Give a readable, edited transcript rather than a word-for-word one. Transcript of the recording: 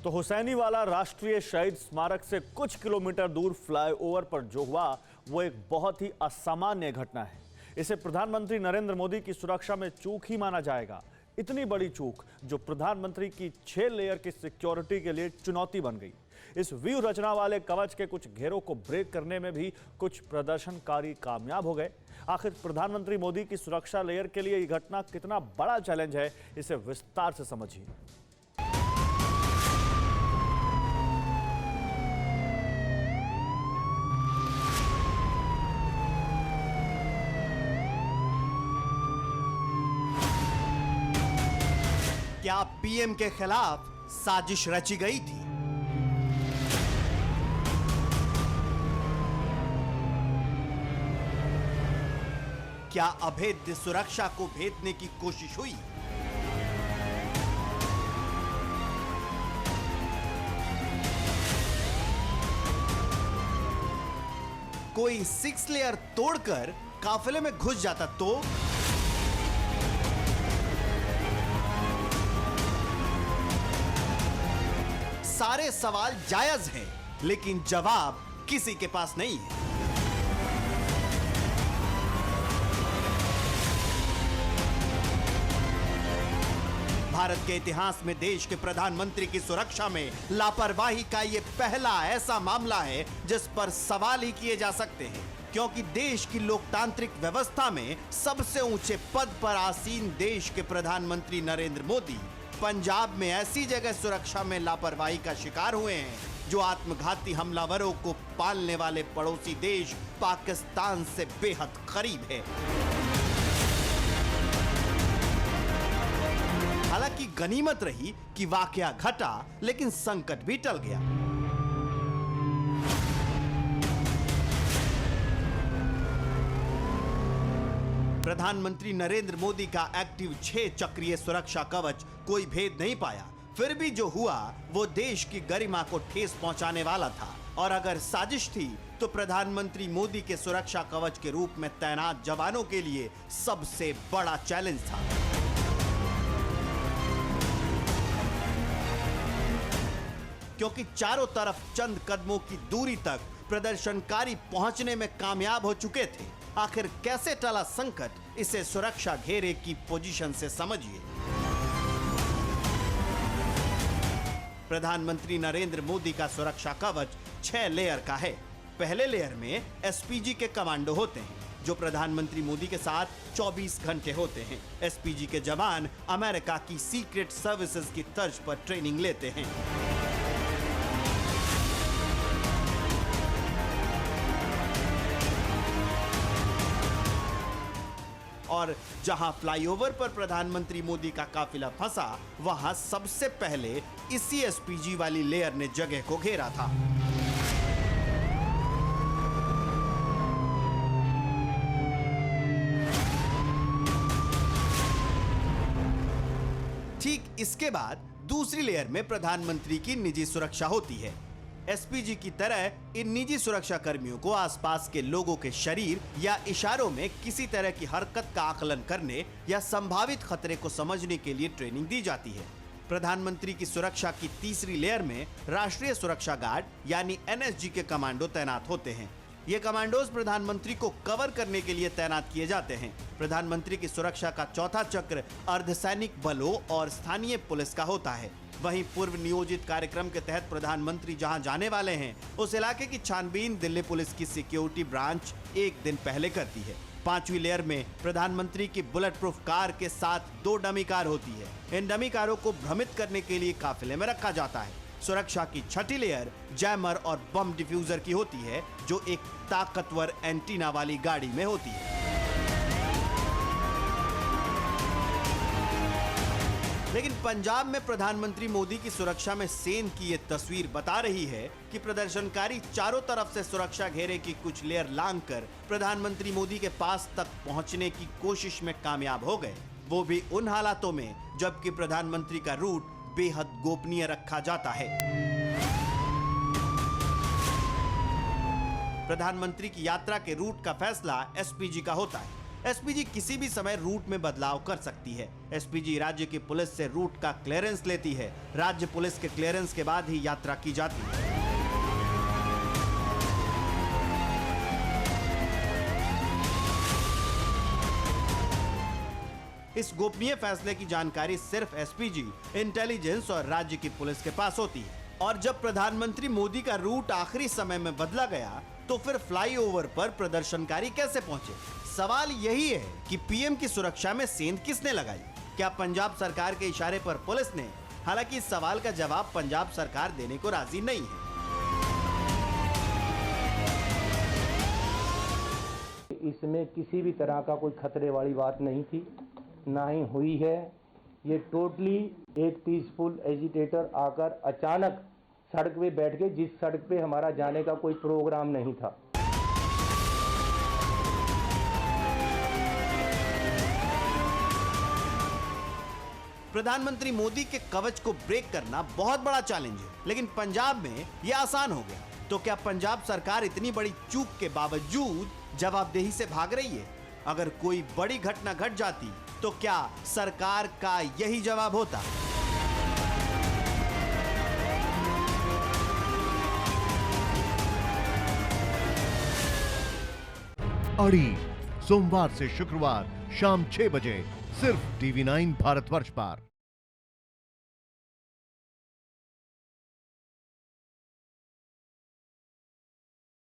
तो हुसैनीवाला राष्ट्रीय शहीद स्मारक से कुछ किलोमीटर दूर फ्लाईओवर पर जो हुआ वो एक बहुत ही असामान्य घटना है। इसे प्रधानमंत्री नरेंद्र मोदी की सुरक्षा में चूक ही माना जाएगा। इतनी बड़ी चूक जो प्रधानमंत्री की 6 लेयर की सिक्योरिटी के लिए चुनौती बन गई। इस व्यू रचना वाले कवच के कुछ घेरों को ब्रेक करने में भी कुछ प्रदर्शनकारी कामयाब हो गए। आखिर प्रधानमंत्री मोदी की सुरक्षा लेयर के लिए यह घटना कितना बड़ा चैलेंज है, इसे विस्तार से समझिए। क्या पीएम के खिलाफ साजिश रची गई थी? क्या अभेद्य सुरक्षा को भेदने की कोशिश हुई? कोई 6 लेयर तोड़कर काफिले में घुस जाता तो? सारे सवाल जायज हैं, लेकिन जवाब किसी के पास नहीं है। भारत के इतिहास में देश के प्रधानमंत्री की सुरक्षा में लापरवाही का यह पहला ऐसा मामला है जिस पर सवाल ही किए जा सकते हैं, क्योंकि देश की लोकतांत्रिक व्यवस्था में सबसे ऊंचे पद पर आसीन देश के प्रधानमंत्री नरेंद्र मोदी पंजाब में ऐसी जगह सुरक्षा में लापरवाही का शिकार हुए हैं जो आत्मघाती हमलावरों को पालने वाले पड़ोसी देश पाकिस्तान से बेहद करीब है। हालांकि गनीमत रही कि वाकया घटा, लेकिन संकट भी टल गया। प्रधानमंत्री नरेंद्र मोदी का एक्टिव 6 चक्रीय सुरक्षा कवच कोई भेद नहीं पाया। फिर भी जो हुआ वो देश की गरिमा को ठेस पहुंचाने वाला था, और अगर साजिश थी तो प्रधानमंत्री मोदी के सुरक्षा कवच के रूप में तैनात जवानों के लिए सबसे बड़ा चैलेंज था। क्योंकि चारों तरफ चंद कदमों की दूरी तक प्रदर्शनकारी पहुंचने में कामयाब हो चुके थे। आखिर कैसे टला संकट, इसे सुरक्षा घेरे की पोजीशन से समझिए। प्रधानमंत्री नरेंद्र मोदी का सुरक्षा कवच 6 लेयर का है। पहले लेयर में एसपीजी के कमांडो होते हैं जो प्रधानमंत्री मोदी के साथ 24 घंटे होते हैं। एसपीजी के जवान अमेरिका की सीक्रेट सर्विसेज की तर्ज पर ट्रेनिंग लेते हैं। और जहां फ्लाईओवर पर प्रधानमंत्री मोदी का काफिला फंसा, वहां सबसे पहले इसी एसपीजी वाली लेयर ने जगह को घेरा था। ठीक इसके बाद दूसरी लेयर में प्रधानमंत्री की निजी सुरक्षा होती है। एसपीजी की तरह इन निजी सुरक्षा कर्मियों को आसपास के लोगों के शरीर या इशारों में किसी तरह की हरकत का आकलन करने या संभावित खतरे को समझने के लिए ट्रेनिंग दी जाती है। प्रधानमंत्री की सुरक्षा की तीसरी लेयर में राष्ट्रीय सुरक्षा गार्ड यानी एनएसजी के कमांडो तैनात होते हैं। ये कमांडोज प्रधानमंत्री को कवर करने के लिए तैनात किए जाते हैं। प्रधानमंत्री की सुरक्षा का चौथा चक्र अर्धसैनिक बलों और स्थानीय पुलिस का होता है। वहीं पूर्व नियोजित कार्यक्रम के तहत प्रधानमंत्री जहां जाने वाले हैं, उस इलाके की छानबीन दिल्ली पुलिस की सिक्योरिटी ब्रांच एक दिन पहले करती है। 5वीं लेयर में प्रधानमंत्री की बुलेट प्रूफ कार के साथ 2 डमी कार होती है। इन डमी कारों को भ्रमित करने के लिए काफिले में रखा जाता है। सुरक्षा की 6ठी लेयर जैमर और बम डिफ्यूजर की होती है, जो एक ताकतवर एंटीना वाली गाड़ी में होती है। लेकिन पंजाब में प्रधानमंत्री मोदी की सुरक्षा में सेन की ये तस्वीर बता रही है कि प्रदर्शनकारी चारों तरफ से सुरक्षा घेरे की कुछ लेयर लांघकर प्रधानमंत्री मोदी के पास तक पहुंचने की कोशिश में कामयाब हो गए, वो भी उन हालातों में जबकि प्रधानमंत्री का रूट बेहद गोपनीय रखा जाता है। प्रधानमंत्री की यात्रा के रूट का फैसला एसपीजी का होता है। एसपीजी किसी भी समय रूट में बदलाव कर सकती है। एसपीजी राज्य की पुलिस से रूट का क्लियरेंस लेती है। राज्य पुलिस के क्लियरेंस के बाद ही यात्रा की जाती है। इस गोपनीय फैसले की जानकारी सिर्फ एसपीजी, इंटेलिजेंस और राज्य की पुलिस के पास होती है। और जब प्रधानमंत्री मोदी का रूट आखिरी समय में बदला गया तो फिर फ्लाईओवर पर प्रदर्शनकारी कैसे पहुंचे? सवाल यही है कि पीएम की सुरक्षा में सेंध किसने लगाई? क्या पंजाब सरकार के इशारे पर पुलिस ने? हालांकि इस सवाल का जवाब पंजाब सरकार देने को राजी नहीं है। इसमें किसी भी तरह का कोई खतरे वाली बात नहीं थी, ना ही हुई है। ये टोटली एक पीसफुल एजिटेटर आकर अचानक सड़क पे बैठ गए, जिस सड़क पे हमारा जाने का कोई प्रोग्राम नहीं था। प्रधानमंत्री मोदी के कवच को ब्रेक करना बहुत बड़ा चैलेंज है, लेकिन पंजाब में यह आसान हो गया। तो क्या पंजाब सरकार इतनी बड़ी चूक के बावजूद जवाबदेही से भाग रही है? अगर कोई बड़ी घटना घट जाती तो क्या सरकार का यही जवाब होता? अड़ी सोमवार से शुक्रवार शाम 6 बजे सिर्फ TV9 भारतवर्ष पर।